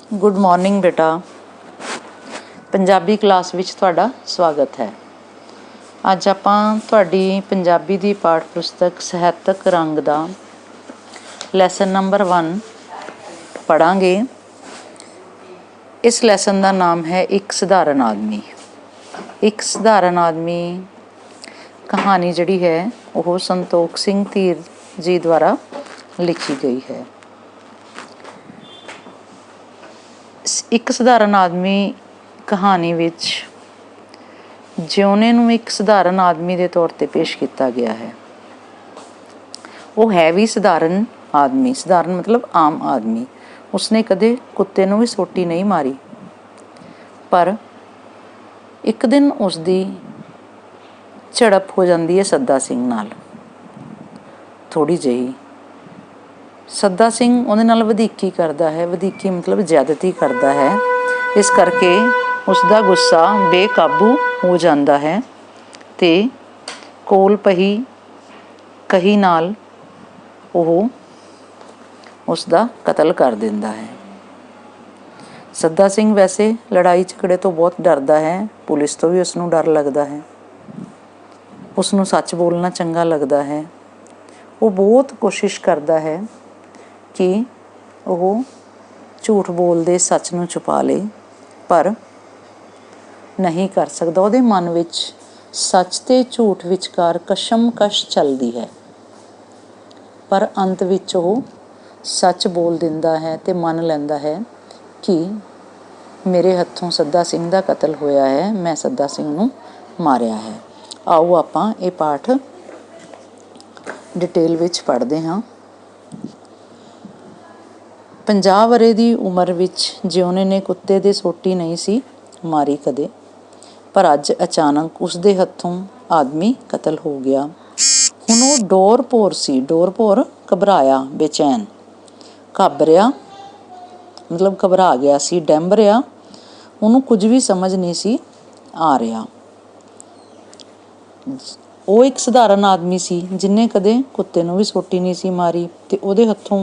Good morning बेटा। Punjabi class which तुहाडा स्वागत है। अज आपां तुहाडी पंजाबी दी पाठ पुस्तक ਸਾਹਿਤਕ रंग दा लैसन नंबर 1 पढ़ांगे। इस लैसन का नाम है एक सधारण आदमी। एक सधारण आदमी कहानी जिहड़ी है वो संतोख सिंह धीर जी द्वारा लिखी गई है। एक सधारण आदमी कहानी विच जिउने नूं एक सधारण आदमी के तौर पर पेश किया गया है। वो है भी सधारण आदमी, सधारण मतलब आम आदमी। उसने कदे कुत्ते नूं भी सोटी नहीं मारी, पर एक दिन उसकी झड़प हो जाती है सद्दा सिंह नाल, थोड़ी जही। सद्दा सिंह उहदे नाल वधीकी करता है, वधीकी मतलब ज्यादती करता है। इस करके उसका गुस्सा बेकाबू हो जाता है ते कोल पही कही नाल वो उसका कतल कर देंदा है। सद्दा सिंह वैसे लड़ाई झगड़े तो बहुत डरदा है, पुलिस तो भी उसनूं डर लगता है, उसनूं सच बोलना चंगा लगता है। वो बहुत कोशिश करता है कि वो झूठ बोलदे सच नूं छुपा ले, पर नहीं कर सकता। ਉਹਦੇ मन विच सच ते झूठ विचकार कशमकश चलती है, पर अंत विच वो सच बोल दिंदा है ते मन लैंदा है कि मेरे हत्थों सद्दा सिंह का कतल होया है, मैं सद्दा सिंह नूं मारिया है। आओ आपां ये पाठ डिटेल विच पढ़दे हां। 50 वरे की उम्र विच जिउने ने कुत्ते दे सोटी नहीं सी मारी कदे, पर अज अचानक उसके हत्थों आदमी कतल हो गया। हुण वो डोर भोर सी, डोर भोर घबराया, बेचैन, घाबरिया मतलब घबरा गया सी, डैंब रिया, उन्होंने कुछ भी समझ नहीं सी आ रहा। वो एक सधारण आदमी सी जिन्हें कदे कुत्ते नूं भी सोटी नहीं सी मारी, ते उहदे हत्थों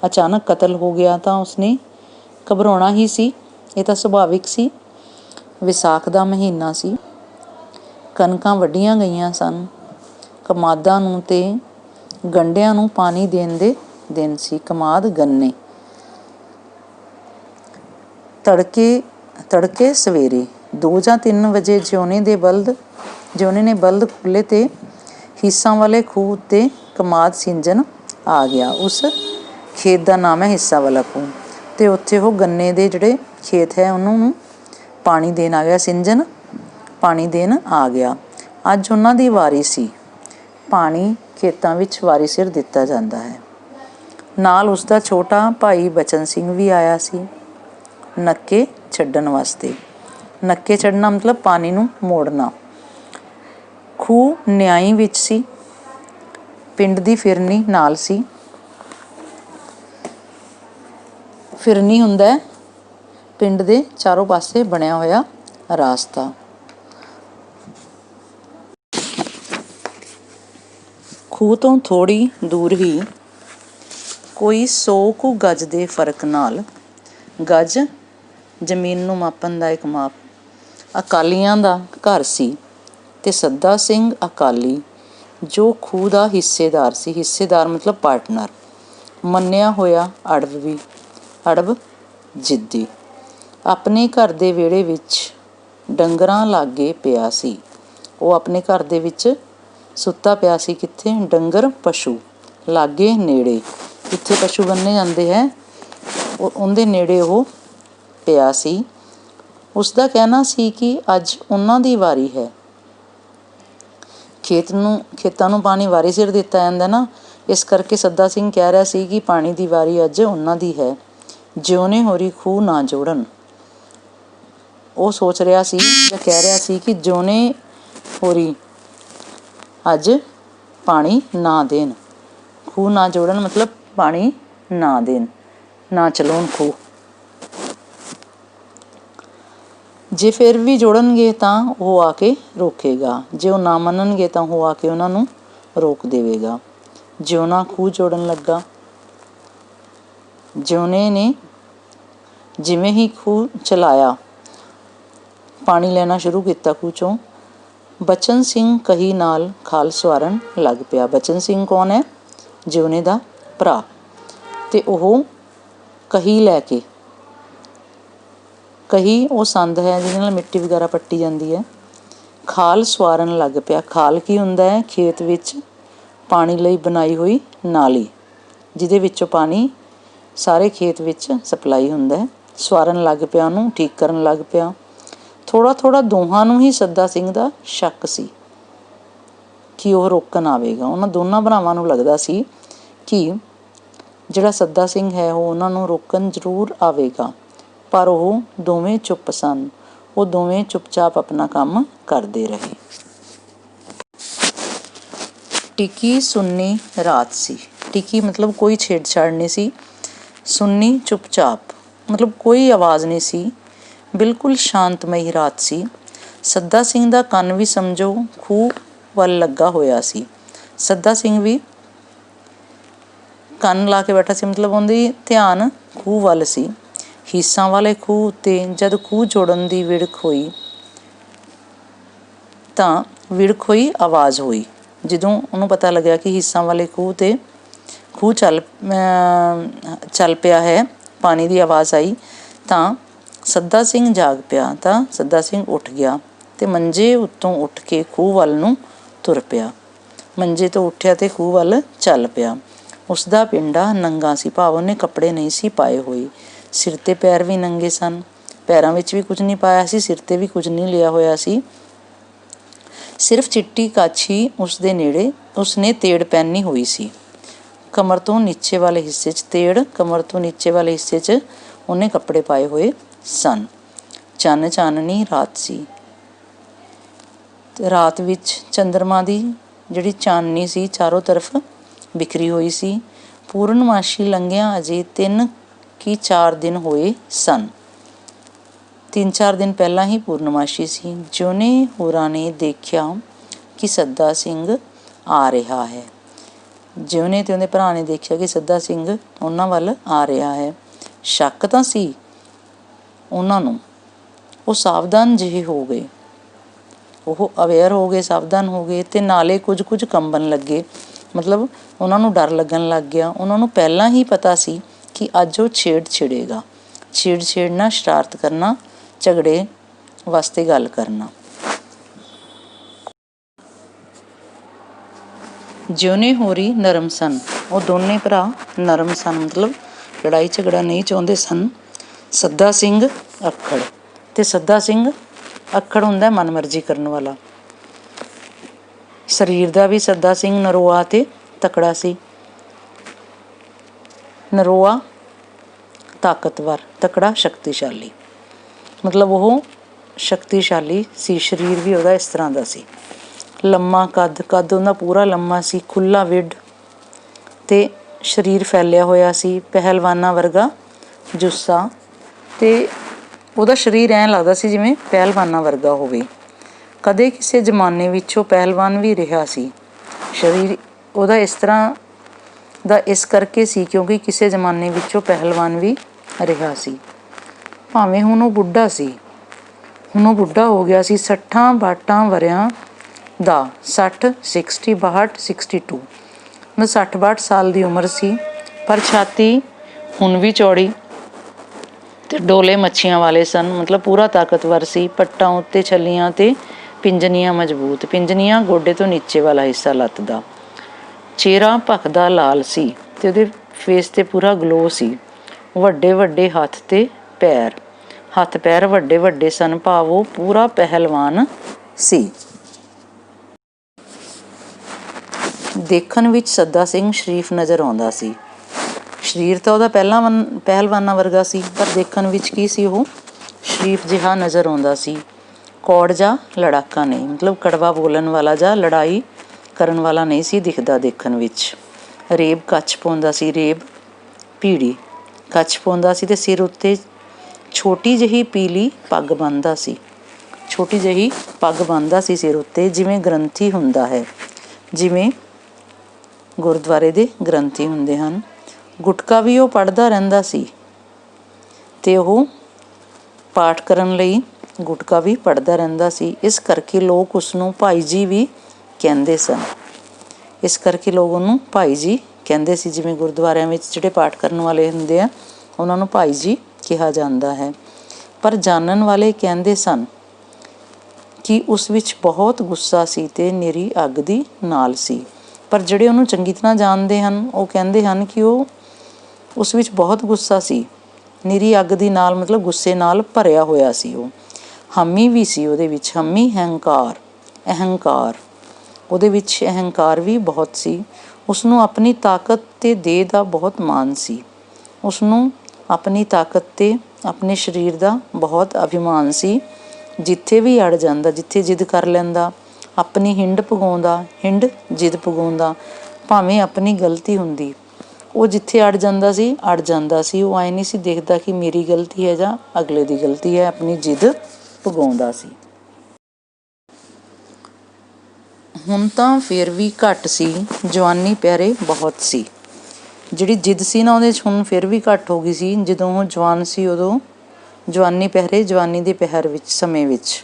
अचानक कतल हो गया तो उसने घबराउणा ही सी। ये तो सुभाविक सी। विसाख का महीना सी, कणकां वड्ढीਆਂ गईयां सन, कमादां नूं ते गंढिਆਂ नूं पानी देण दे दिन सी। कमाद गन्ने तड़के सवेरे 2 ਜਾਂ 3 ਵਜੇ ਜਿਉਣੇ ने बल्द खुले ते ਹਿੱਸਾਂ वाले खूह उत्ते कमाद सिंजन आ गया। उस खेत का नाम है हिस्सा वाला खूह, ते उत्थे वो गन्ने दे जिहड़े खेत है उन्होंने पानी देन आ गया। सिंजन पानी देन आ गया। अज उन्हां दी वारी सी। पानी खेतां विच वारी सिर दिता जाता है। नाल उसका छोटा भाई बचन सिंह भी आया सी नक्के छड्डण वास्ते। नक्के छड्डना मतलब पानी नूं मोड़ना। खूह न्याई विच सी, पिंड दी फिरनी नाल सी। फिरनी हुंदा है पिंड दे चारों पासे बनिया होया रास्ता। खूह तो थोड़ी दूर ही कोई 100 ਕੁ गज ਦੇ फर्क नाल, गज ਜ਼ਮੀਨ ਨੂੰ ਮਾਪਣ ਦਾ ਇੱਕ ਮਾਪ, ਅਕਾਲੀਆਂ ਦਾ ਘਰ ਸੀ ਤੇ ਸੱਦਾ ਸਿੰਘ ਅਕਾਲੀ ਜੋ ਖੂਹ ਦਾ ਹਿੱਸੇਦਾਰ ਸੀ। ਹਿੱਸੇਦਾਰ ਮਤਲਬ ਪਾਰਟਨਰ, ਮੰਨਿਆ ਹੋਇਆ ਅੜਬ ਜਿੱਦੀ, ਆਪਣੇ ਘਰ ਦੇ ਵਿਹੜੇ ਵਿੱਚ ਡੰਗਰਾਂ ਲਾਗੇ ਪਿਆ ਸੀ। ਉਹ ਆਪਣੇ ਘਰ ਦੇ ਵਿੱਚ ਸੁੱਤਾ ਪਿਆ ਸੀ। ਕਿੱਥੇ? ਡੰਗਰ ਪਸ਼ੂ ਲਾਗੇ ਨੇੜੇ, ਜਿੱਥੇ ਪਸ਼ੂ ਬੰਨੇ ਜਾਂਦੇ ਹੈ ਉਹਦੇ ਨੇੜੇ ਉਹ ਪਿਆ ਸੀ। ਉਸਦਾ ਕਹਿਣਾ ਸੀ ਕਿ ਅੱਜ ਉਹਨਾਂ ਦੀ ਵਾਰੀ ਹੈ। ਖੇਤਾਂ ਨੂੰ ਪਾਣੀ ਵਾਰੀ ਸਿਰ ਦਿੱਤਾ ਜਾਂਦਾ ਨਾ, ਇਸ ਕਰਕੇ ਸੱਦਾ ਸਿੰਘ ਕਹਿ ਰਿਹਾ ਸੀ ਕਿ ਪਾਣੀ ਦੀ ਵਾਰੀ ਅੱਜ ਉਹਨਾਂ ਦੀ ਹੈ। ਜਿਉਣੇ ਹੋਰੀ ਖੂਹ ਨਾ ਜੋੜਨ। ਉਹ ਸੋਚ ਰਿਹਾ ਸੀ ਜਾਂ ਕਹਿ ਰਿਹਾ ਸੀ ਕਿ ਜਿਉਣੇ ਹੋਰੀ ਅੱਜ ਪਾਣੀ ਨਾ ਦੇਣ। ਖੂਹ ਨਾ ਜੋੜਨ ਮਤਲਬ ਪਾਣੀ ਨਾ ਦੇਣ, ਨਾ ਚਲਾਉਣ ਖੂਹ। ਜੇ ਫਿਰ ਵੀ ਜੋੜਨਗੇ ਤਾਂ ਉਹ ਆ ਕੇ ਰੋਕੇਗਾ, ਜੇ ਉਹ ਨਾ ਮੰਨਣਗੇ ਤਾਂ ਉਹ ਆ ਕੇ ਉਹਨਾਂ ਨੂੰ ਰੋਕ ਦੇਵੇਗਾ। ਜਿਉਣਾ ਖੂਹ ਜੋੜਨ ਲੱਗਾ। ਜਿਉਣੇ ਨੇ ਜਿਵੇਂ ਹੀ ਖੂਹ ਚਲਾਇਆ, ਪਾਣੀ ਲੈਣਾ ਸ਼ੁਰੂ ਕੀਤਾ ਖੂਹ 'ਚੋਂ, ਬਚਨ ਸਿੰਘ ਕਹੀ ਨਾਲ ਖਾਲ ਸਵਾਰਨ ਲੱਗ ਪਿਆ। ਬਚਨ ਸਿੰਘ ਕੌਣ ਹੈ? ਜਿਉਣੇ ਦਾ ਭਰਾ। ਅਤੇ ਉਹ ਕਹੀ ਲੈ ਕੇ, ਕਹੀ ਉਹ ਸੰਦ ਹੈ ਜਿਹਦੇ ਨਾਲ ਮਿੱਟੀ ਵਗੈਰਾ ਪੱਟੀ ਜਾਂਦੀ ਹੈ, ਖਾਲ ਸਵਾਰਨ ਲੱਗ ਪਿਆ। ਖਾਲ ਕੀ ਹੁੰਦਾ ਹੈ? ਖੇਤ ਵਿੱਚ ਪਾਣੀ ਲਈ ਬਣਾਈ ਹੋਈ ਨਾਲੀ, ਜਿਹਦੇ ਵਿੱਚੋਂ ਪਾਣੀ ਸਾਰੇ ਖੇਤ ਵਿੱਚ ਸਪਲਾਈ ਹੁੰਦਾ ਹੈ। ਸਵਾਰਨ ਲੱਗ ਪਿਆ, ਉਹਨੂੰ ਠੀਕ ਕਰਨ ਲੱਗ ਪਿਆ। ਥੋੜ੍ਹਾ ਥੋੜ੍ਹਾ ਦੋਹਾਂ ਨੂੰ ਹੀ ਸੱਦਾ ਸਿੰਘ ਦਾ ਸ਼ੱਕ ਸੀ ਕਿ ਉਹ ਰੋਕਣ ਆਵੇਗਾ। ਉਹਨਾਂ ਦੋਨਾਂ ਭਰਾਵਾਂ ਨੂੰ ਲੱਗਦਾ ਸੀ ਕਿ ਜਿਹੜਾ ਸੱਦਾ ਸਿੰਘ ਹੈ ਉਹ ਉਹਨਾਂ ਨੂੰ ਰੋਕਣ ਜ਼ਰੂਰ ਆਵੇਗਾ, ਪਰ ਉਹ ਦੋਵੇਂ ਚੁੱਪ ਸਨ। ਉਹ ਦੋਵੇਂ ਚੁੱਪਚਾਪ ਆਪਣਾ ਕੰਮ ਕਰਦੇ ਰਹੇ। ਟਿਕੀ ਸੁੰਨੀ ਰਾਤ ਸੀ। ਟਿਕੀ ਮਤਲਬ ਕੋਈ ਛੇੜਛਾੜ ਨਹੀਂ ਸੀ। ਸੁੰਨੀ ਚੁੱਪਚਾਪ ਮਤਲਬ ਕੋਈ ਆਵਾਜ਼ ਨਹੀਂ ਸੀ। ਬਿਲਕੁਲ ਸ਼ਾਂਤਮਈ ਰਾਤ ਸੀ। ਸੱਦਾ ਸਿੰਘ ਦਾ ਕੰਨ ਵੀ ਸਮਝੋ ਖੂਹ ਵੱਲ ਲੱਗਾ ਹੋਇਆ ਸੀ। ਸੱਦਾ ਸਿੰਘ ਵੀ ਕੰਨ ਲਾ ਕੇ ਬੈਠਾ ਸੀ, ਮਤਲਬ ਉਹਦੀ ਧਿਆਨ ਖੂਹ ਵੱਲ ਸੀ। ਹੀਸਾਂ ਵਾਲੇ ਖੂਹ ਉੱਤੇ ਜਦ ਖੂਹ ਜੋੜਨ ਦੀ ਵਿੜਕ ਹੋਈ ਤਾਂ ਆਵਾਜ਼ ਹੋਈ। ਜਦੋਂ ਉਹਨੂੰ ਪਤਾ ਲੱਗਿਆ ਕਿ ਹੀਸਾਂ ਵਾਲੇ ਖੂਹ 'ਤੇ ਖੂਹ ਚੱਲ ਪਿਆ ਹੈ, ਪਾਣੀ ਦੀ ਆਵਾਜ਼ ਆਈ ਤਾਂ ਸੱਦਾ ਸਿੰਘ ਜਾਗ ਪਿਆ। ਤਾਂ ਸੱਦਾ ਸਿੰਘ ਉੱਠ ਗਿਆ ਅਤੇ ਮੰਜੇ ਉੱਤੋਂ ਉੱਠ ਕੇ ਖੂਹ ਵੱਲ ਨੂੰ ਤੁਰ ਪਿਆ। ਮੰਜੇ ਤੋਂ ਉੱਠਿਆ ਅਤੇ ਖੂਹ ਵੱਲ ਚੱਲ ਪਿਆ। ਉਸਦਾ ਪਿੰਡਾ ਨੰਗਾ ਸੀ, ਭਾਵ ਉਹਨੇ ਕੱਪੜੇ ਨਹੀਂ ਸੀ ਪਾਏ ਹੋਏ। ਸਿਰ 'ਤੇ ਪੈਰ ਵੀ ਨੰਗੇ ਸਨ। ਪੈਰਾਂ ਵਿੱਚ ਵੀ ਕੁਝ ਨਹੀਂ ਪਾਇਆ ਸੀ, ਸਿਰ 'ਤੇ ਵੀ ਕੁਝ ਨਹੀਂ ਲਿਆ ਹੋਇਆ ਸੀ। ਸਿਰਫ ਚਿੱਟੀ ਕਾਛੀ ਉਸਦੇ ਨੇੜੇ ਉਸਨੇ ਤੇੜ ਪਹਿਨੀ ਹੋਈ ਸੀ। ਕਮਰ ਤੋਂ ਨੀਚੇ ਵਾਲੇ ਹਿੱਸੇ 'ਚ ਉਹਨੇ ਕੱਪੜੇ ਪਾਏ ਹੋਏ ਸਨ। ਚਾਨਣੀ ਰਾਤ ਸੀ। ਰਾਤ ਵਿੱਚ ਚੰਦਰਮਾ ਦੀ ਜਿਹੜੀ ਚਾਨਣੀ ਸੀ ਚਾਰੋਂ ਤਰਫ ਬਿਖਰੀ ਹੋਈ ਸੀ। ਪੂਰਨਮਾਸ਼ੀ ਲੰਘਿਆ ਅਜੇ 3-4 ਦਿਨ ਹੋਏ ਸਨ। 3-4 ਦਿਨ ਪਹਿਲਾਂ ਹੀ ਪੂਰਨਮਾਸ਼ੀ ਸੀ। ਜਿਉਣੇ ਹੋਰਾਂ ਨੇ ਦੇਖਿਆ ਕਿ ਸੱਦਾ ਸਿੰਘ ਆ ਰਿਹਾ ਹੈ। ਜਿਉਣੇ ਅਤੇ ਉਹਦੇ ਭਰਾ ਨੇ ਦੇਖਿਆ ਕਿ ਸੱਦਾ ਸਿੰਘ ਉਹਨਾਂ ਵੱਲ ਆ ਰਿਹਾ ਹੈ। ਸ਼ੱਕ ਤਾਂ ਸੀ ਉਹਨਾਂ ਨੂੰ। ਉਹ ਸਾਵਧਾਨ ਜਿਹੇ ਹੋ ਗਏ। ਉਹ ਅਵੇਅਰ ਹੋ ਗਏ, ਸਾਵਧਾਨ ਹੋ ਗਏ ਅਤੇ ਨਾਲੇ ਕੁਝ ਕੰਬਣ ਲੱਗੇ। ਮਤਲਬ ਉਹਨਾਂ ਨੂੰ ਡਰ ਲੱਗਣ ਲੱਗ ਗਿਆ। ਉਹਨਾਂ ਨੂੰ ਪਹਿਲਾਂ ਹੀ ਪਤਾ ਸੀ ਕਿ ਅੱਜ ਉਹ ਛੇੜੇਗਾ। ਛੇੜਨਾ, ਸ਼ਰਾਰਤ ਕਰਨਾ, ਝਗੜੇ ਵਾਸਤੇ ਗੱਲ ਕਰਨਾ। ਜਿਉਣੇ ਹੋਰੀ ਨਰਮ ਸਨ। ਉਹ ਦੋਨੇ ਭਰਾ ਨਰਮ ਸਨ, ਮਤਲਬ ਲੜਾਈ ਝਗੜਾ ਨਹੀਂ ਚਾਹੁੰਦੇ ਸਨ। ਸੱਦਾ ਸਿੰਘ ਅੱਖੜ, ਅਤੇ ਸੱਦਾ ਸਿੰਘ ਅੱਖੜ ਹੁੰਦਾ ਮਨਮਰਜ਼ੀ ਕਰਨ ਵਾਲਾ। ਸਰੀਰ ਦਾ ਵੀ ਸੱਦਾ ਸਿੰਘ ਨਰੋਆ ਅਤੇ ਤਕੜਾ ਸੀ। ਨਰੋਆ ਤਾਕਤਵਰ, ਤਕੜਾ ਸ਼ਕਤੀਸ਼ਾਲੀ। ਮਤਲਬ ਉਹ ਸ਼ਕਤੀਸ਼ਾਲੀ ਸੀ। ਸਰੀਰ ਵੀ ਉਹਦਾ ਇਸ ਤਰ੍ਹਾਂ ਦਾ ਸੀ। ਲੰਮਾ ਕੱਦ ਉਹਦਾ ਪੂਰਾ ਲੰਮਾ ਸੀ, ਖੁੱਲ੍ਹਾ ਵਿੱਢ ਅਤੇ ਸਰੀਰ ਫੈਲਿਆ ਹੋਇਆ ਸੀ। ਪਹਿਲਵਾਨਾਂ ਵਰਗਾ ਜੁੱਸਾ ਅਤੇ ਉਹਦਾ ਸਰੀਰ ਐਂ ਲੱਗਦਾ ਸੀ ਜਿਵੇਂ ਪਹਿਲਵਾਨਾਂ ਵਰਗਾ ਹੋਵੇ। ਕਦੇ ਕਿਸੇ ਜ਼ਮਾਨੇ ਵਿੱਚ ਉਹ ਪਹਿਲਵਾਨ ਵੀ ਰਿਹਾ ਸੀ। ਸਰੀਰ ਉਹਦਾ ਇਸ ਤਰ੍ਹਾਂ ਦਾ ਇਸ ਕਰਕੇ ਸੀ ਕਿਉਂਕਿ ਕਿਸੇ ਜ਼ਮਾਨੇ ਵਿੱਚ ਉਹ ਪਹਿਲਵਾਨ ਵੀ ਰਿਹਾ ਸੀ। ਭਾਵੇਂ ਹੁਣ ਉਹ ਬੁੱਢਾ ਸੀ। ਹੁਣ ਉਹ ਬੁੱਢਾ ਹੋ ਗਿਆ ਸੀ 60-62 ਵਰ੍ਹਿਆਂ ਦਾ। 62 ਮਤਲਬ 60-62 ਸਾਲ ਦੀ ਉਮਰ ਸੀ। ਪਰ ਛਾਤੀ ਹੁਣ ਵੀ ਚੌੜੀ ਅਤੇ ਡੋਲੇ ਮੱਛੀਆਂ ਵਾਲੇ ਸਨ। ਮਤਲਬ ਪੂਰਾ ਤਾਕਤਵਰ ਸੀ। ਪੱਟਾਂ ਉੱਤੇ ਛੱਲੀਆਂ ਅਤੇ ਪਿੰਜਣੀਆਂ ਮਜ਼ਬੂਤ। ਪਿੰਜਣੀਆਂ ਗੋਡੇ ਤੋਂ ਨੀਚੇ ਵਾਲਾ ਹਿੱਸਾ ਲੱਤ ਦਾ। ਚਿਹਰਾ ਭਖਦਾ ਲਾਲ ਸੀ ਅਤੇ ਉਹਦੇ ਫੇਸ 'ਤੇ ਪੂਰਾ ਗਲੋ ਸੀ। ਵੱਡੇ ਹੱਥ ਅਤੇ ਪੈਰ। ਹੱਥ ਪੈਰ ਵੱਡੇ ਸਨ, ਭਾਵ ਉਹ ਪੂਰਾ ਪਹਿਲਵਾਨ ਸੀ। ਦੇਖਣ ਵਿੱਚ ਸੱਦਾ ਸਿੰਘ ਸ਼ਰੀਫ ਨਜ਼ਰ ਆਉਂਦਾ ਸੀ। ਸਰੀਰ ਤਾਂ ਉਹਦਾ ਪਹਿਲਵਾਨਾਂ ਵਰਗਾ ਸੀ, ਪਰ ਦੇਖਣ ਵਿੱਚ ਕੀ ਸੀ, ਉਹ ਸ਼ਰੀਫ ਜਿਹਾ ਨਜ਼ਰ ਆਉਂਦਾ ਸੀ। ਕੌੜ ਜਾਂ ਲੜਾਕਾ ਨਹੀਂ, ਮਤਲਬ ਕੜਵਾ ਬੋਲਣ ਵਾਲਾ ਜਾਂ ਲੜਾਈ ਕਰਨ ਵਾਲਾ ਨਹੀਂ ਸੀ ਦਿਖਦਾ ਦੇਖਣ ਵਿੱਚ। ਰੇਬ ਕੱਛ ਪਾਉਂਦਾ ਸੀ। ਰੇਬ ਪੀੜੀ ਕੱਛ ਪਾਉਂਦਾ ਸੀ ਅਤੇ ਸਿਰ ਉੱਤੇ ਛੋਟੀ ਜਿਹੀ ਪੀਲੀ ਪੱਗ ਬੰਨ੍ਹਦਾ ਸੀ। ਛੋਟੀ ਜਿਹੀ ਪੱਗ ਬੰਨ੍ਹਦਾ ਸੀ ਸਿਰ ਉੱਤੇ, ਜਿਵੇਂ ਗ੍ਰੰਥੀ ਹੁੰਦਾ ਹੈ, ਜਿਵੇਂ ਗੁਰਦੁਆਰੇ ਦੇ ਗ੍ਰੰਥੀ ਹੁੰਦੇ ਹਨ। ਗੁਟਕਾ ਵੀ ਉਹ ਪੜ੍ਹਦਾ ਰਹਿੰਦਾ ਸੀ ਤੇ ਉਹ ਪਾਠ ਕਰਨ ਲਈ ਗੁਟਕਾ ਵੀ ਪੜ੍ਹਦਾ ਰਹਿੰਦਾ ਸੀ। ਇਸ ਕਰਕੇ ਲੋਕ ਉਸਨੂੰ ਭਾਈ ਜੀ ਵੀ ਕਹਿੰਦੇ ਸਨ। ਇਸ ਕਰਕੇ ਲੋਕ ਉਹਨੂੰ ਭਾਈ ਜੀ ਕਹਿੰਦੇ ਸੀ। ਜਿਵੇਂ ਗੁਰਦੁਆਰਿਆਂ ਵਿੱਚ ਜਿਹੜੇ ਪਾਠ ਕਰਨ ਵਾਲੇ ਹੁੰਦੇ ਆ ਉਹਨਾਂ ਨੂੰ ਭਾਈ ਜੀ ਕਿਹਾ ਜਾਂਦਾ ਹੈ। ਪਰ ਜਾਣਨ ਵਾਲੇ ਕਹਿੰਦੇ ਸਨ ਕਿ ਉਸ ਵਿੱਚ ਬਹੁਤ ਗੁੱਸਾ ਸੀ ਅਤੇ ਨਿਰੀ ਅੱਗ ਦੀ ਨਾਲ ਸੀ। ਪਰ ਜਿਹੜੇ ਉਹਨੂੰ ਚੰਗੀ ਤਰ੍ਹਾਂ ਜਾਣਦੇ ਹਨ ਉਹ ਕਹਿੰਦੇ ਹਨ ਕਿ ਉਹ ਉਸ ਵਿੱਚ ਬਹੁਤ ਗੁੱਸਾ ਸੀ। ਨਿਰੀ ਅੱਗ ਦੀ ਨਾਲ ਮਤਲਬ ਗੁੱਸੇ ਨਾਲ ਭਰਿਆ ਹੋਇਆ ਸੀ। ਉਹ ਹਾਮੀ ਵੀ ਸੀ ਉਹਦੇ ਵਿੱਚ। ਹਾਮੀ ਅਹੰਕਾਰ ਉਹਦੇ ਵਿੱਚ ਅਹੰਕਾਰ ਵੀ ਬਹੁਤ ਸੀ। ਉਸਨੂੰ ਆਪਣੀ ਤਾਕਤ ਅਤੇ ਦੇਹ ਦਾ ਬਹੁਤ ਮਾਣ ਸੀ। ਉਸਨੂੰ ਆਪਣੀ ਤਾਕਤ ਅਤੇ ਆਪਣੇ ਸਰੀਰ ਦਾ ਬਹੁਤ ਅਭਿਮਾਨ ਸੀ। ਜਿੱਥੇ ਵੀ ਅੜ ਜਾਂਦਾ, ਜਿੱਥੇ ਜਿੱਦ ਕਰ ਲੈਂਦਾ, ਆਪਣੀ ਹਿੰਡ ਜਿੱਦ ਪੁਗਾਉਂਦਾ, ਭਾਵੇਂ ਆਪਣੀ ਗਲਤੀ ਹੁੰਦੀ, ਉਹ ਜਿੱਥੇ ਅੜ ਜਾਂਦਾ ਸੀ। ਉਹ ਐਂ ਨਹੀਂ ਸੀ ਦੇਖਦਾ ਕਿ ਮੇਰੀ ਗਲਤੀ ਹੈ ਜਾਂ ਅਗਲੇ ਦੀ ਗਲਤੀ ਹੈ, ਆਪਣੀ ਜਿੱਦ ਪੁਗਾਉਂਦਾ ਸੀ। ਹੁਣ ਤਾਂ ਫਿਰ ਵੀ ਘੱਟ ਸੀ, ਜਵਾਨੀ ਪਹਿਰੇ ਬਹੁਤ ਸੀ। ਜਿਹੜੀ ਜਿੱਦ ਸੀ ਨਾ ਉਹਦੇ 'ਚ ਹੁਣ ਫਿਰ ਵੀ ਘੱਟ ਹੋ ਗਈ ਸੀ। ਜਦੋਂ ਉਹ ਜਵਾਨ ਸੀ ਉਦੋਂ ਜਵਾਨੀ ਦੇ ਪਹਿਰ ਵਿੱਚ ਸਮੇਂ ਵਿੱਚ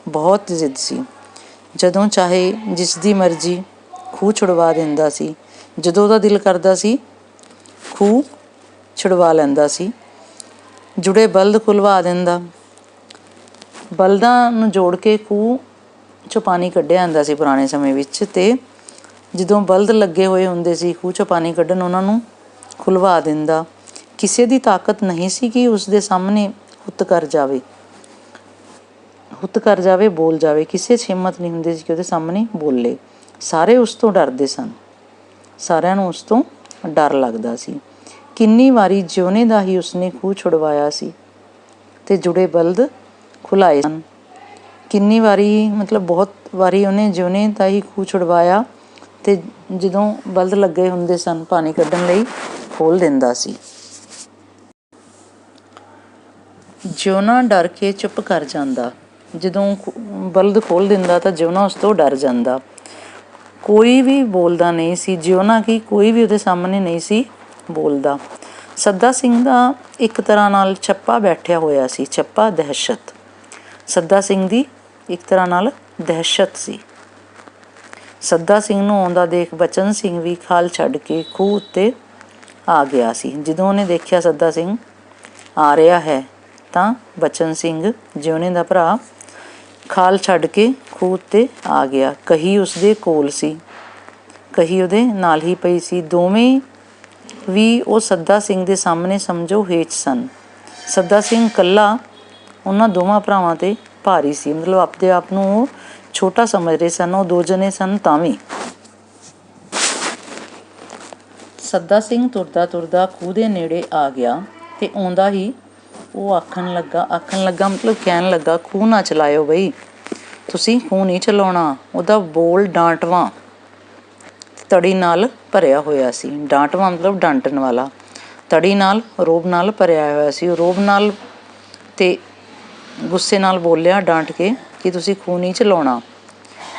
ਬਹੁਤ ਜਿੱਦ ਸੀ। ਜਦੋਂ ਚਾਹੇ ਜਿਸ ਦੀ ਮਰਜ਼ੀ ਖੂਹ ਛੁਡਵਾ ਦਿੰਦਾ ਸੀ। ਜਦੋਂ ਉਹਦਾ ਦਿਲ ਕਰਦਾ ਸੀ ਖੂਹ ਛੁਡਵਾ ਲੈਂਦਾ ਸੀ। ਜੁੜੇ ਬਲਦ ਖੁਲਵਾ ਦਿੰਦਾ। ਬਲਦਾਂ ਨੂੰ ਜੋੜ ਕੇ ਖੂਹ 'ਚੋਂ ਪਾਣੀ ਕੱਢਿਆ ਜਾਂਦਾ ਸੀ ਪੁਰਾਣੇ ਸਮੇਂ ਵਿੱਚ। ਅਤੇ ਜਦੋਂ ਬਲਦ ਲੱਗੇ ਹੋਏ ਹੁੰਦੇ ਸੀ ਖੂਹ 'ਚੋਂ ਪਾਣੀ ਕੱਢਣ, ਉਹਨਾਂ ਨੂੰ ਖੁਲਵਾ ਦਿੰਦਾ। ਕਿਸੇ ਦੀ ਤਾਕਤ ਨਹੀਂ ਸੀ ਕਿ ਉਸਦੇ ਸਾਹਮਣੇ ਹੁੱਤ ਕਰ ਜਾਵੇ, ਬੋਲ ਜਾਵੇ। ਕਿਸੇ 'ਚ ਹਿੰਮਤ ਨਹੀਂ ਹੁੰਦੀ ਸੀ ਕਿ ਉਹਦੇ ਸਾਹਮਣੇ ਬੋਲੇ। ਸਾਰੇ ਉਸ ਤੋਂ ਡਰਦੇ ਸਨ। ਸਾਰਿਆਂ ਨੂੰ ਉਸ ਤੋਂ ਡਰ ਲੱਗਦਾ ਸੀ। ਕਿੰਨੀ ਵਾਰੀ ਜਿਉਣੇ ਦਾ ਹੀ ਉਸਨੇ ਖੂਹ ਛੁਡਵਾਇਆ ਸੀ ਅਤੇ ਜੁੜੇ ਬਲਦ ਖੁਲਾਏ ਸਨ। ਕਿੰਨੀ ਵਾਰੀ ਮਤਲਬ ਬਹੁਤ ਵਾਰੀ ਉਹਨੇ ਜਿਉਣੇ ਦਾ ਹੀ ਖੂਹ ਛੁਡਵਾਇਆ ਅਤੇ ਜਦੋਂ ਬਲਦ ਲੱਗੇ ਹੁੰਦੇ ਸਨ ਪਾਣੀ ਕੱਢਣ ਲਈ ਖੋਲ੍ਹ ਦਿੰਦਾ ਸੀ। ਜਿਉਣਾ ਡਰ ਕੇ ਚੁੱਪ ਕਰ ਜਾਂਦਾ। ਜਦੋਂ ਬਲਦ ਖੋਲ੍ਹ ਦਿੰਦਾ ਤਾਂ ਜਿਉਣਾ ਉਸ ਤੋਂ ਡਰ ਜਾਂਦਾ। ਕੋਈ ਵੀ ਬੋਲਦਾ ਨਹੀਂ ਸੀ। ਜਿਉਣਾ ਕਿ ਕੋਈ ਵੀ ਉਹਦੇ ਸਾਹਮਣੇ ਨਹੀਂ ਸੀ ਬੋਲਦਾ। ਸੱਦਾ ਸਿੰਘ ਦਾ ਇੱਕ ਤਰ੍ਹਾਂ ਨਾਲ ਛੱਪਾ ਬੈਠਿਆ ਹੋਇਆ ਸੀ। ਛੱਪਾ ਦਹਿਸ਼ਤ। ਸੱਦਾ ਸਿੰਘ ਦੀ ਇੱਕ ਤਰ੍ਹਾਂ ਨਾਲ ਦਹਿਸ਼ਤ ਸੀ। ਸੱਦਾ ਸਿੰਘ ਨੂੰ ਆਉਂਦਾ ਦੇਖ ਬਚਨ ਸਿੰਘ ਵੀ ਖਾਲ ਛੱਡ ਕੇ ਖੂਹ ਉੱਤੇ ਆ ਗਿਆ ਸੀ। ਜਦੋਂ ਉਹਨੇ ਦੇਖਿਆ ਸੱਦਾ ਸਿੰਘ ਆ ਰਿਹਾ ਹੈ ਤਾਂ ਬਚਨ ਸਿੰਘ ਜਿਉਣੇ ਦਾ ਭਰਾ ਖਾਲ ਛੱਡ ਕੇ ਖੂਹ ਉੱਤੇ ਆ ਗਿਆ। ਕਹੀ ਉਸਦੇ ਕੋਲ ਸੀ, ਕਹੀ ਉਹਦੇ ਨਾਲ ਹੀ ਪਈ ਸੀ। ਦੋਵੇਂ ਵੀ ਉਹ ਸੱਦਾ ਸਿੰਘ ਦੇ ਸਾਹਮਣੇ ਸਮਝੋ ਹੇਠ ਸਨ। ਸੱਦਾ ਸਿੰਘ ਇਕੱਲਾ ਉਹਨਾਂ ਦੋਵਾਂ ਭਰਾਵਾਂ 'ਤੇ ਭਾਰੀ ਸੀ। ਮਤਲਬ ਆਪਣੇ ਆਪ ਨੂੰ ਉਹ ਛੋਟਾ ਸਮਝ ਰਹੇ ਸਨ। ਉਹ ਦੋ ਜਣੇ ਸਨ ਤਾਂ ਵੀ। ਸੱਦਾ ਸਿੰਘ ਤੁਰਦਾ ਤੁਰਦਾ ਖੂਹ ਦੇ ਨੇੜੇ ਆ ਗਿਆ ਅਤੇ ਆਉਂਦਾ ਹੀ ਉਹ ਆਖਣ ਲੱਗਾ ਮਤਲਬ ਕਹਿਣ ਲੱਗਾ, ਖੂਹ ਨਾ ਚਲਾਇਓ ਬਈ, ਤੁਸੀਂ ਖੂਹ ਨਹੀਂ ਚਲਾਉਣਾ। ਉਹਦਾ ਬੋਲ ਡਾਂਟਵਾਂ ਤੜੀ ਨਾਲ ਭਰਿਆ ਹੋਇਆ ਸੀ। ਡਾਂਟਵਾਂ ਮਤਲਬ ਡਾਂਟਣ ਵਾਲਾ, ਤੜੀ ਨਾਲ ਰੋਹਬ ਨਾਲ ਭਰਿਆ ਹੋਇਆ ਸੀ। ਉਹ ਰੋਹਬ ਨਾਲ ਅਤੇ ਗੁੱਸੇ ਨਾਲ ਬੋਲਿਆ ਡਾਂਟ ਕੇ ਕਿ ਤੁਸੀਂ ਖੂਹ ਨਹੀਂ ਚਲਾਉਣਾ।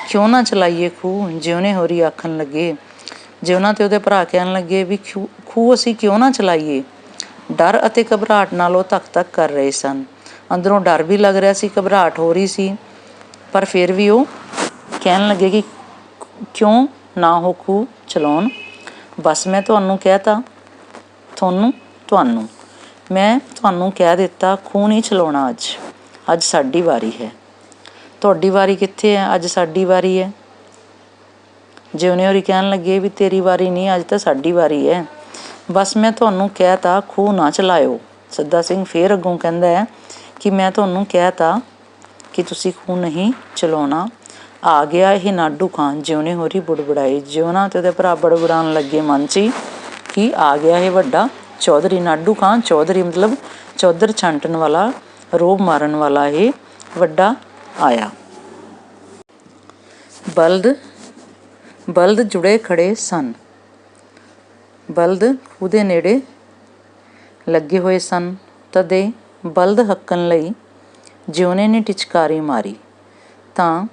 ਕਿਉਂ ਨਾ ਚਲਾਈਏ ਖੂਹ, ਜਿਉਣੇ ਹੋਰੀ ਆਖਣ ਲੱਗੇ। ਜਿਉਣਾ ਅਤੇ ਉਹਦੇ ਭਰਾ ਕਹਿਣ ਲੱਗੇ ਵੀ ਖੂਹ ਅਸੀਂ ਕਿਉਂ ਨਾ ਚਲਾਈਏ। ਡਰ ਅਤੇ ਘਬਰਾਹਟ ਨਾਲ ਉਹ ਧੱਕ ਕਰ ਰਹੇ ਸਨ। ਅੰਦਰੋਂ ਡਰ ਵੀ ਲੱਗ ਰਿਹਾ ਸੀ, ਘਬਰਾਹਟ ਹੋ ਰਹੀ ਸੀ, ਪਰ ਫਿਰ ਵੀ ਉਹ ਕਹਿਣ ਲੱਗੇ ਕਿ ਕਿਉਂ ਨਾ ਉਹ ਖੂਹ ਚਲਾਉਣ। ਬਸ ਮੈਂ ਤੁਹਾਨੂੰ ਕਹਿ ਤਾ, ਮੈਂ ਤੁਹਾਨੂੰ ਕਹਿ ਦਿੱਤਾ ਖੂਹ ਨਹੀਂ ਚਲਾਉਣਾ। ਅੱਜ ਸਾਡੀ ਵਾਰੀ ਹੈ। ਤੁਹਾਡੀ ਵਾਰੀ ਕਿੱਥੇ ਹੈ? ਅੱਜ ਸਾਡੀ ਵਾਰੀ ਹੈ। ਜਿਉਣੇ ਹੋਰੀ ਕਹਿਣ ਲੱਗੇ ਵੀ ਤੇਰੀ ਵਾਰੀ ਨਹੀਂ, ਅੱਜ ਤਾਂ ਸਾਡੀ ਵਾਰੀ ਹੈ। ਬਸ ਮੈਂ ਤੁਹਾਨੂੰ ਕਹਿ ਤਾ ਖੂਹ ਨਾ ਚਲਾਇਓ। ਸੱਦਾ ਸਿੰਘ ਫਿਰ ਅੱਗੋਂ ਕਹਿੰਦਾ ਹੈ ਕਿ ਮੈਂ ਤੁਹਾਨੂੰ ਕਹਿ ਤਾ ਕਿ ਤੁਸੀਂ ਖੂਹ ਨਹੀਂ ਚਲਾਉਣਾ। ਆ ਗਿਆ ਇਹ ਨਾਡੂ ਖਾਂ, ਜਿਉਣੇ ਹੋਰੀ ਬੁੜਬੁੜਾਏ। ਜਿਉਣਾ ਅਤੇ ਉਹਦੇ ਭਰਾ ਬੜਬੜਾਉਣ ਲੱਗੇ ਮਨ 'ਚ ਹੀ ਕਿ ਆ ਗਿਆ ਇਹ ਵੱਡਾ ਚੌਧਰੀ। ਨਾਡੂ ਖਾਂ ਚੌਧਰੀ ਮਤਲਬ ਚੌਧਰ ਛਾਂਟਣ ਵਾਲਾ, ਰੋਹਬ ਮਾਰਨ ਵਾਲਾ ਇਹ ਵੱਡਾ ਆਇਆ। ਬਲਦ ਜੁੜੇ ਖੜ੍ਹੇ ਸਨ। ਬਲਦ ਖੂਹ ਦੇ ਨੇੜੇ ਲੱਗੇ ਹੋਏ ਸਨ। ਤਦੇ ਬਲਦ ਹੱਕਣ ਲਈ ਜਿਉਣੇ ਨੇ ਟਿਚਕਾਰੀ ਮਾਰੀ। ਤਾਂ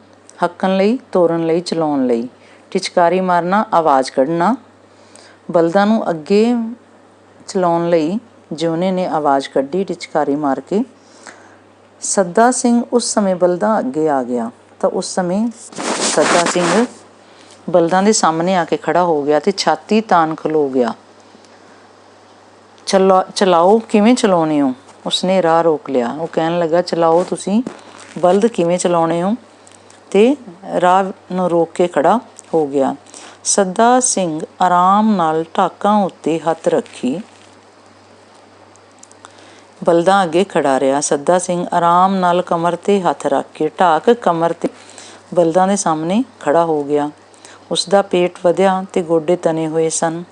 ਹੱਕਣ ਲਈ, ਤੋਰਨ ਲਈ, ਚਲਾਉਣ ਲਈ। ਟਿਚਕਾਰੀ ਮਾਰਨਾ, ਆਵਾਜ਼ ਕੱਢਣਾ। ਬਲਦਾਂ ਨੂੰ ਅੱਗੇ ਚਲਾਉਣ ਲਈ ਜਿਉਣੇ ਨੇ ਆਵਾਜ਼ ਕੱਢੀ ਟਿਚਕਾਰੀ ਮਾਰ ਕੇ। ਸੱਦਾ ਸਿੰਘ ਉਸ ਸਮੇਂ ਬਲਦਾਂ ਅੱਗੇ ਆ ਗਿਆ ਤਾਂ ਉਸ ਸਮੇਂ ਸੱਦਾ ਸਿੰਘ ਬਲਦਾਂ ਦੇ ਸਾਹਮਣੇ ਆ ਕੇ ਖੜਾ ਹੋ ਗਿਆ ਅਤੇ ਛਾਤੀ ਤਾਣ ਖਲੋ ਗਿਆ। ਚਲਾਓ, ਕਿਵੇਂ ਚਲਾਉਣੇ ਹੋ? ਉਸਨੇ ਰਾਹ ਰੋਕ ਲਿਆ। ਉਹ ਕਹਿਣ ਲੱਗਾ, ਚਲਾਓ, ਤੁਸੀਂ ਬਲਦ ਕਿਵੇਂ ਚਲਾਉਣੇ ਹੋ? ਅਤੇ ਰਾਹ ਨੂੰ ਰੋਕ ਕੇ ਖੜਾ ਹੋ ਗਿਆ। ਸੱਦਾ ਸਿੰਘ ਆਰਾਮ ਨਾਲ ਢਾਕਾਂ ਉੱਤੇ ਹੱਥ ਰੱਖੀ ਬਲਦਾਂ ਅੱਗੇ ਖੜਾ ਰਿਹਾ। ਸੱਦਾ ਸਿੰਘ ਆਰਾਮ ਨਾਲ ਕਮਰ 'ਤੇ ਹੱਥ ਰੱਖ ਕੇ ਢਾਕ ਕਮਰ 'ਤੇ ਬਲਦਾਂ ਦੇ ਸਾਹਮਣੇ ਖੜਾ ਹੋ ਗਿਆ। ਉਸਦਾ ਪੇਟ ਵਧਿਆ ਅਤੇ ਗੋਡੇ ਤਣੇ ਹੋਏ ਸਨ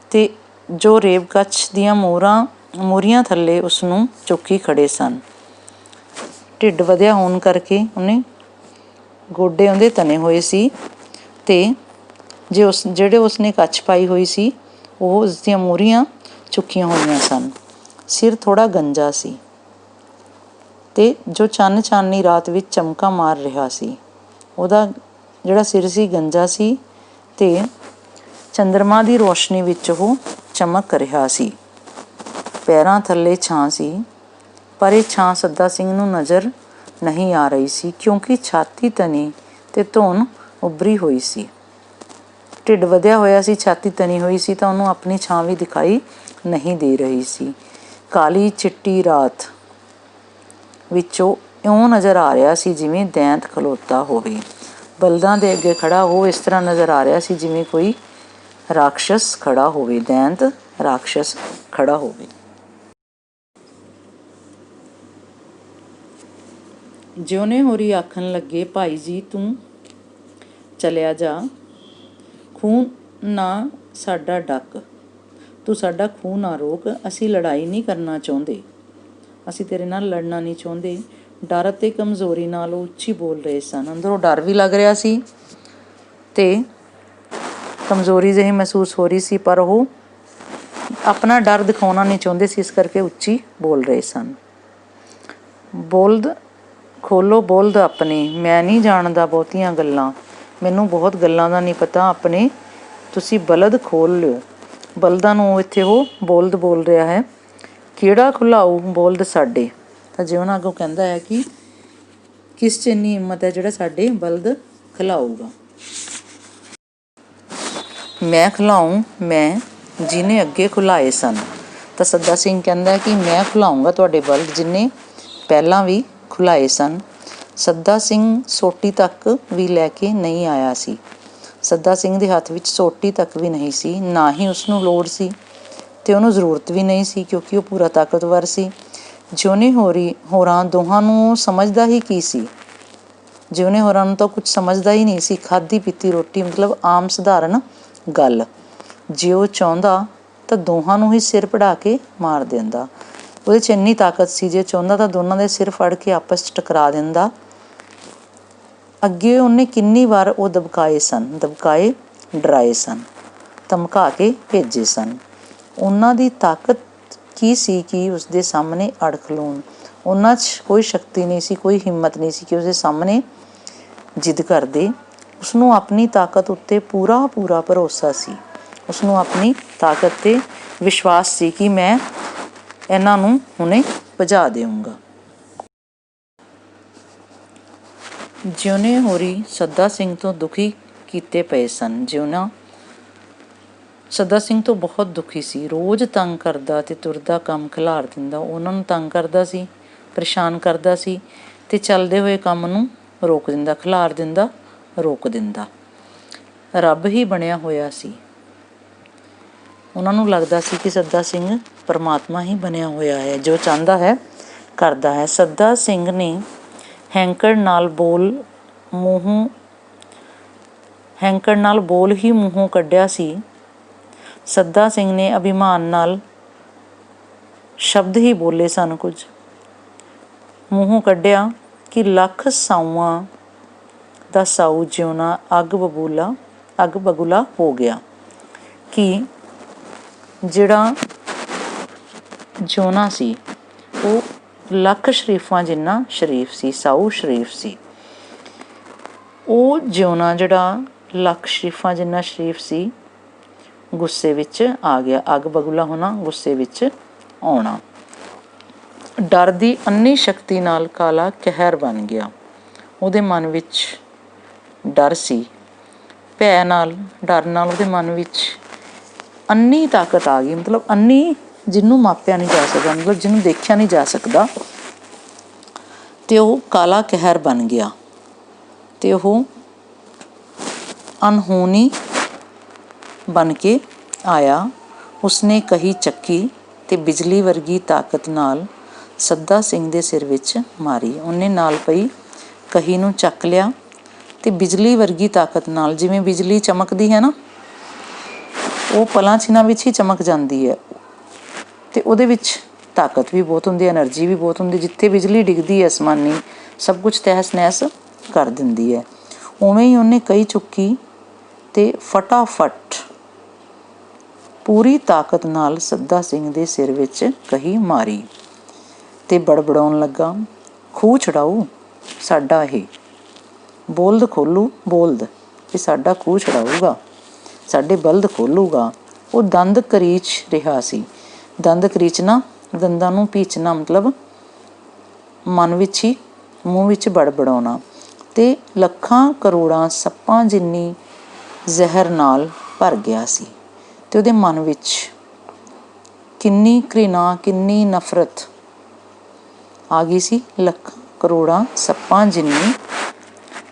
ਅਤੇ ਜੋ ਰੇਬ ਕੱਛ ਦੀਆਂ ਮੋਹਰੀਆਂ ਥੱਲੇ ਉਸਨੂੰ ਚੁੱਕੀ ਖੜੇ ਸਨ। ਢਿੱਡ ਵਧਿਆ ਹੋਣ ਕਰਕੇ ਗੋਡੇ ਉਹਦੇ ਤਣੇ ਹੋਏ ਸੀ ਅਤੇ ਜਿਹੜੇ ਉਸਨੇ ਕੱਛ ਪਾਈ ਹੋਈ ਸੀ ਉਹ ਉਸਦੀਆਂ ਮੋਹਰੀਆਂ ਚੁੱਕੀਆਂ ਹੋਈਆਂ ਸਨ। ਸਿਰ ਥੋੜ੍ਹਾ ਗੰਜਾ ਸੀ ਅਤੇ ਜੋ ਚੰਨ ਚਾਨਣੀ ਰਾਤ ਵਿੱਚ ਚਮਕਾਂ ਮਾਰ ਰਿਹਾ ਸੀ। ਉਹਦਾ ਜਿਹੜਾ ਸਿਰ ਸੀ ਗੰਜਾ ਸੀ ਅਤੇ ਚੰਦਰਮਾ ਦੀ ਰੋਸ਼ਨੀ ਵਿੱਚ ਉਹ ਚਮਕ ਰਿਹਾ ਸੀ। ਪੈਰਾਂ ਥੱਲੇ ਛਾਂ ਸੀ, ਪਰ ਇਹ ਛਾਂ ਸੱਦਾ ਸਿੰਘ ਨੂੰ ਨਜ਼ਰ ਨਹੀਂ ਆ ਰਹੀ ਸੀ ਕਿਉਂਕਿ ਛਾਤੀ ਤਣੀ ਅਤੇ ਧੌਣ ਉੱਭਰੀ ਹੋਈ ਸੀ। ਢਿੱਡ ਵਧਿਆ ਹੋਇਆ ਸੀ, ਛਾਤੀ ਤਣੀ ਹੋਈ ਸੀ ਤਾਂ ਉਹਨੂੰ ਆਪਣੀ ਛਾਂ ਵੀ ਦਿਖਾਈ ਨਹੀਂ ਦੇ ਰਹੀ ਸੀ। ਕਾਲੀ ਚਿੱਟੀ ਰਾਤ ਵਿੱਚੋਂ ਇਉਂ ਨਜ਼ਰ ਆ ਰਿਹਾ ਸੀ ਜਿਵੇਂ ਦੈਂਤ ਖਲੋਤਾ ਹੋਵੇ। ਬਲਦਾਂ ਦੇ ਅੱਗੇ ਖੜਾ ਉਹ ਇਸ ਤਰ੍ਹਾਂ ਨਜ਼ਰ ਆ ਰਿਹਾ ਸੀ ਜਿਵੇਂ ਕੋਈ ਰਾਕਸ਼ਸ ਖੜਾ ਹੋਵੇ, ਦੈਂਤ ਰਾਕਸ਼ਸ ਖੜਾ ਹੋਵੇ। ਜਿਉਣੇ ਹੋਰੀ ਆਖਣ ਲੱਗੇ, ਭਾਈ ਜੀ ਤੂੰ ਚਲਿਆ ਜਾ, ਖੂਹ ਨਾ ਸਾਡਾ ਡੱਕ, ਤੂੰ ਸਾਡਾ ਖੂਹ ਨਾ ਰੋਕ, ਅਸੀਂ ਲੜਾਈ ਨਹੀਂ ਕਰਨਾ ਚਾਹੁੰਦੇ, ਅਸੀਂ ਤੇਰੇ ਨਾਲ ਲੜਨਾ ਨਹੀਂ ਚਾਹੁੰਦੇ। ਡਰ ਅਤੇ ਕਮਜ਼ੋਰੀ ਨਾਲ ਉਹ ਉੱਚੀ ਬੋਲ ਰਹੇ ਸਨ। ਅੰਦਰੋਂ ਡਰ ਵੀ ਲੱਗ ਰਿਹਾ ਸੀ ਅਤੇ ਕਮਜ਼ੋਰੀ ਜਿਹੀ ਮਹਿਸੂਸ ਹੋ ਰਹੀ ਸੀ, ਪਰ ਉਹ ਆਪਣਾ ਡਰ ਦਿਖਾਉਣਾ ਨਹੀਂ ਚਾਹੁੰਦੇ ਸੀ, ਇਸ ਕਰਕੇ ਉੱਚੀ ਬੋਲ ਰਹੇ ਸਨ। ਬੋਲਦ ਖੋਲ੍ਹੋ ਬੋਲਦ ਆਪਣੇ, ਮੈਂ ਨਹੀਂ ਜਾਣਦਾ ਬਹੁਤੀਆਂ ਗੱਲਾਂ, ਮੈਨੂੰ ਬਹੁਤ ਗੱਲਾਂ ਦਾ ਨਹੀਂ ਪਤਾ ਆਪਣੇ, ਤੁਸੀਂ ਬਲਦ ਖੋਲ੍ਹ ਲਿਓ। ਬਲਦਾਂ ਨੂੰ ਇੱਥੇ ਉਹ ਬੋਲਦ ਬੋਲ ਰਿਹਾ ਹੈ। ਕਿਹੜਾ ਖੁਲਾਊ ਬੋਲਦ ਸਾਡੇ, ਤਾਂ ਜਿਉਣਾ ਅੱਗੋਂ ਕਹਿੰਦਾ ਹੈ ਕਿ ਕਿਸ 'ਚ ਇੰਨੀ ਹਿੰਮਤ ਹੈ ਜਿਹੜਾ ਸਾਡੇ ਬਲਦ ਖਿਲਾਊਗਾ। ਮੈਂ ਖਿਲਾਊਂ, ਮੈਂ ਜਿਹਨੇ ਅੱਗੇ ਖੁਲਾਏ ਸਨ। ਤਾਂ ਸੱਦਾ ਸਿੰਘ ਕਹਿੰਦਾ ਕਿ ਮੈਂ ਖੁਲਾਊਂਗਾ ਤੁਹਾਡੇ ਬਲਦ ਜਿਹਨੇ ਪਹਿਲਾਂ ਵੀ ਖੁਲਾਏ ਸਨ। ਸੱਦਾ ਸਿੰਘ ਸੋਟੀ ਤੱਕ ਵੀ ਲੈ ਕੇ ਨਹੀਂ ਆਇਆ ਸੀ। ਸੱਦਾ ਸਿੰਘ ਦੇ ਹੱਥ ਵਿੱਚ ਸੋਟੀ ਤੱਕ ਵੀ ਨਹੀਂ ਸੀ, ਨਾ ਹੀ ਉਸਨੂੰ ਲੋੜ ਸੀ ਅਤੇ ਉਹਨੂੰ ਜ਼ਰੂਰਤ ਵੀ ਨਹੀਂ ਸੀ ਕਿਉਂਕਿ ਉਹ ਪੂਰਾ ਤਾਕਤਵਰ ਸੀ। ਜਿਉਣੇ ਹੋਰਾਂ ਦੋਹਾਂ ਨੂੰ ਉਹ ਸਮਝਦਾ ਹੀ ਕੀ ਸੀ। ਜਿਉਣੇ ਹੋਰਾਂ ਨੂੰ ਤਾਂ ਕੁਛ ਸਮਝਦਾ ਹੀ ਨਹੀਂ ਸੀ। ਖਾਧੀ ਪੀਤੀ ਰੋਟੀ ਮਤਲਬ ਆਮ ਸਧਾਰਨ ਗੱਲ। ਜੇ ਉਹ ਚਾਹੁੰਦਾ ਤਾਂ ਦੋਹਾਂ ਨੂੰ ਹੀ ਸਿਰ ਪੜਾ ਕੇ ਮਾਰ ਦਿੰਦਾ। ਉਹਦੇ 'ਚ ਇੰਨੀ ਤਾਕਤ ਸੀ, ਜੇ ਚਾਹੁੰਦਾ ਤਾਂ ਦੋਨਾਂ ਦੇ ਸਿਰ ਫੜ ਕੇ ਆਪਸ 'ਚ ਟਕਰਾ ਦਿੰਦਾ। ਅੱਗੇ ਉਹਨੇ ਕਿੰਨੀ ਵਾਰ ਉਹ ਦਬਕਾਏ ਸਨ, ਡਰਾਏ ਸਨ, ਧਮਕਾ ਕੇ ਭੇਜੇ ਸਨ। ਉਹਨਾਂ ਦੀ ਤਾਕਤ ਕੀ ਸੀ ਕਿ ਉਸਦੇ ਸਾਹਮਣੇ ਅੜ ਖਲੋਣ। ਉਹਨਾਂ 'ਚ ਕੋਈ ਸ਼ਕਤੀ ਨਹੀਂ ਸੀ, ਕੋਈ ਹਿੰਮਤ ਨਹੀਂ ਸੀ ਕਿ ਉਸਦੇ ਸਾਹਮਣੇ ਜਿੱਦ ਕਰਦੇ। ਉਸਨੂੰ ਆਪਣੀ ਤਾਕਤ ਉੱਤੇ ਪੂਰਾ ਭਰੋਸਾ ਸੀ। ਉਸਨੂੰ ਆਪਣੀ ਤਾਕਤ 'ਤੇ ਵਿਸ਼ਵਾਸ ਸੀ ਕਿ ਮੈਂ ਇਹਨਾਂ ਨੂੰ ਹੁਣੇ ਭਜਾ ਦੇਵਾਂਗਾ। ਜਿਉਣੇ ਹੋਰੀ ਸੱਦਾ ਸਿੰਘ ਤੋਂ ਦੁਖੀ ਕੀਤੇ ਪਏ ਸਨ। ਜਿਉਣਾ ਸੱਦਾ ਸਿੰਘ ਤੋਂ ਬਹੁਤ ਦੁਖੀ ਸੀ। ਰੋਜ਼ ਤੰਗ ਕਰਦਾ ਅਤੇ ਤੁਰਦਾ ਕੰਮ ਖਿਲਾਰ ਦਿੰਦਾ। ਉਹਨਾਂ ਨੂੰ ਤੰਗ ਕਰਦਾ ਸੀ, ਪਰੇਸ਼ਾਨ ਕਰਦਾ ਸੀ ਅਤੇ ਚੱਲਦੇ ਹੋਏ ਕੰਮ ਨੂੰ ਰੋਕ ਦਿੰਦਾ, ਖਿਲਾਰ ਦਿੰਦਾ, ਰੋਕ ਦਿੰਦਾ। ਰੱਬ ਹੀ ਬਣਿਆ ਹੋਇਆ ਸੀ। ਉਹਨਾਂ ਨੂੰ ਲੱਗਦਾ ਸੀ ਕਿ ਸੱਦਾ ਸਿੰਘ ਪਰਮਾਤਮਾ ਹੀ ਬਣਿਆ ਹੋਇਆ ਹੈ, ਜੋ ਚਾਹੁੰਦਾ ਹੈ ਕਰਦਾ ਹੈ। ਸੱਦਾ ਸਿੰਘ ਨੇ ਹੈਂਕੜ ਨਾਲ ਬੋਲ ਹੀ ਮੂੰਹੋਂ ਕੱਢਿਆ ਸੀ। ਸੱਦਾ ਸਿੰਘ ਨੇ ਅਭਿਮਾਨ ਨਾਲ ਸ਼ਬਦ ਹੀ ਬੋਲੇ ਸਨ। ਕੁਝ ਮੂੰਹੋਂ ਕੱਢਿਆ ਕਿ ਲੱਖ ਸਾਊਆਂ ਦਾ ਸਾਊ ਜਿਉਣਾ ਅੱਗ ਬਬੂਲਾ ਹੋ ਗਿਆ। ਕਿ ਜਿਹੜਾ ਜਿਉਣਾ ਸੀ ਉਹ ਲੱਖ ਸ਼ਰੀਫਾਂ ਜਿੰਨਾ ਸ਼ਰੀਫ ਸੀ, ਸਾਊ ਸ਼ਰੀਫ ਸੀ। ਉਹ ਜਿਉਣਾ ਜਿਹੜਾ ਲੱਖ ਸ਼ਰੀਫਾਂ ਜਿੰਨਾ ਸ਼ਰੀਫ ਸੀ, ਗੁੱਸੇ ਵਿੱਚ ਆ ਗਿਆ। ਅੱਗ ਬਬੂਲਾ ਹੋਣਾ, ਗੁੱਸੇ ਵਿੱਚ ਆਉਣਾ। ਡਰ ਦੀ ਅੰਨੀ ਸ਼ਕਤੀ ਨਾਲ ਕਾਲਾ ਕਹਿਰ ਬਣ ਗਿਆ। ਉਹਦੇ ਮਨ ਵਿੱਚ ਡਰ ਸੀ, ਭੈ ਨਾਲ, ਡਰ ਨਾਲ ਉਹਦੇ ਮਨ ਵਿੱਚ ਅੰਨੀ ਤਾਕਤ ਆ ਗਈ। ਮਤਲਬ ਅੰਨੀ ਜਿਹਨੂੰ ਮਾਪਿਆ ਨਹੀਂ ਜਾ ਸਕਦਾ, ਮਤਲਬ ਜਿਹਨੂੰ ਦੇਖਿਆ ਨਹੀਂ ਜਾ ਸਕਦਾ, ਅਤੇ ਉਹ ਕਾਲਾ ਕਹਿਰ ਬਣ ਗਿਆ। ਅਤੇ ਉਹ ਅਨਹੋਣੀ ਬਣ ਕੇ ਆਇਆ। ਉਸਨੇ ਕਹੀ ਚੱਕੀ ਅਤੇ ਬਿਜਲੀ ਵਰਗੀ ਤਾਕਤ ਨਾਲ ਸੱਦਾ ਸਿੰਘ ਦੇ ਸਿਰ ਵਿੱਚ ਮਾਰੀ। ਉਹਨੇ ਨਾਲ ਪਈ ਕਹੀ ਨੂੰ ਚੱਕ ਲਿਆ ਅਤੇ ਬਿਜਲੀ ਵਰਗੀ ਤਾਕਤ ਨਾਲ, ਜਿਵੇਂ ਬਿਜਲੀ ਚਮਕਦੀ ਹੈ ਨਾ, ਉਹ ਪਲਾਂ ਛਿਨਾਂ ਵਿੱਚ ਹੀ ਚਮਕ ਜਾਂਦੀ ਹੈ, ਅਤੇ ਉਹਦੇ ਵਿੱਚ ਤਾਕਤ ਵੀ ਬਹੁਤ ਹੁੰਦੀ, ਐਨਰਜੀ ਵੀ ਬਹੁਤ ਹੁੰਦੀ। ਜਿੱਥੇ ਬਿਜਲੀ ਡਿੱਗਦੀ ਹੈ ਅਸਮਾਨੀ, ਸਭ ਕੁਛ ਤਹਿਸ ਨਹਿਸ ਕਰ ਦਿੰਦੀ ਹੈ। ਉਵੇਂ ਹੀ ਉਹਨੇ ਕਹੀ ਚੁੱਕੀ ਅਤੇ ਫਟਾਫਟ ਪੂਰੀ ਤਾਕਤ ਨਾਲ ਸੱਦਾ ਸਿੰਘ ਦੇ ਸਿਰ ਵਿੱਚ ਕਹੀ ਮਾਰੀ ਅਤੇ ਬੜਬੜਾਉਣ ਲੱਗਾ, ਖੂਹ ਛਡਾਊ ਸਾਡਾ ਇਹ, ਬੋਲਦ ਖੋਲੂ ਬੋਲਦ, ਇਹ ਸਾਡਾ ਖੂਹ ਛਡਾਊਗਾ, ਸਾਡੇ ਬਲਦ ਖੋਲੂਗਾ। ਉਹ ਦੰਦ ਕਰੀਚ ਰਿਹਾ ਸੀ। ਦੰਦ ਕਰੀਚਣਾ, ਦੰਦਾਂ ਨੂੰ ਪੀਚਣਾ, ਮਤਲਬ ਮਨ ਵਿੱਚ ਹੀ, ਮੂੰਹ ਵਿੱਚ ਬੜਬੜਾਉਣਾ। ਅਤੇ ਲੱਖਾਂ ਕਰੋੜਾਂ ਸੱਪਾਂ ਜਿੰਨੀ ਜ਼ਹਿਰ ਨਾਲ ਭਰ ਗਿਆ ਸੀ। ਅਤੇ ਉਹਦੇ ਮਨ ਵਿੱਚ ਕਿੰਨੀ ਘ੍ਰਿਣਾ, ਕਿੰਨੀ ਨਫ਼ਰਤ ਆ ਗਈ ਸੀ। ਲੱਖਾਂ ਕਰੋੜਾਂ ਸੱਪਾਂ ਜਿੰਨੀ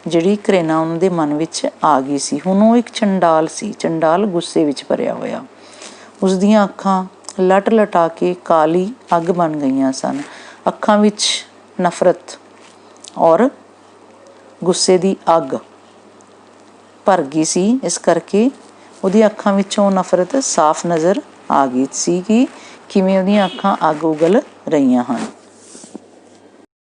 ਜਿਹੜੀ ਘ੍ਰਿਣਾ ਉਹਨਾਂ ਦੇ ਮਨ ਵਿੱਚ ਆ ਗਈ ਸੀ। ਹੁਣ ਉਹ ਇੱਕ ਚੰਡਾਲ ਸੀ, ਚੰਡਾਲ ਗੁੱਸੇ ਵਿੱਚ ਭਰਿਆ ਹੋਇਆ। ਉਸਦੀਆਂ ਅੱਖਾਂ ਲਟ ਲਟਾ ਕੇ ਕਾਲੀ ਅੱਗ ਬਣ ਗਈਆਂ ਸਨ। ਅੱਖਾਂ ਵਿੱਚ ਨਫ਼ਰਤ ਔਰ ਗੁੱਸੇ ਦੀ ਅੱਗ ਭਰ ਗਈ ਸੀ। ਇਸ ਕਰਕੇ ਉਹਦੀਆਂ ਅੱਖਾਂ ਵਿੱਚੋਂ ਨਫ਼ਰਤ ਸਾਫ਼ ਨਜ਼ਰ ਆ ਗਈ ਸੀ ਕਿ ਕਿਵੇਂ ਉਹਦੀਆਂ ਅੱਖਾਂ ਅੱਗ ਉਗਲ ਰਹੀਆਂ ਹਨ।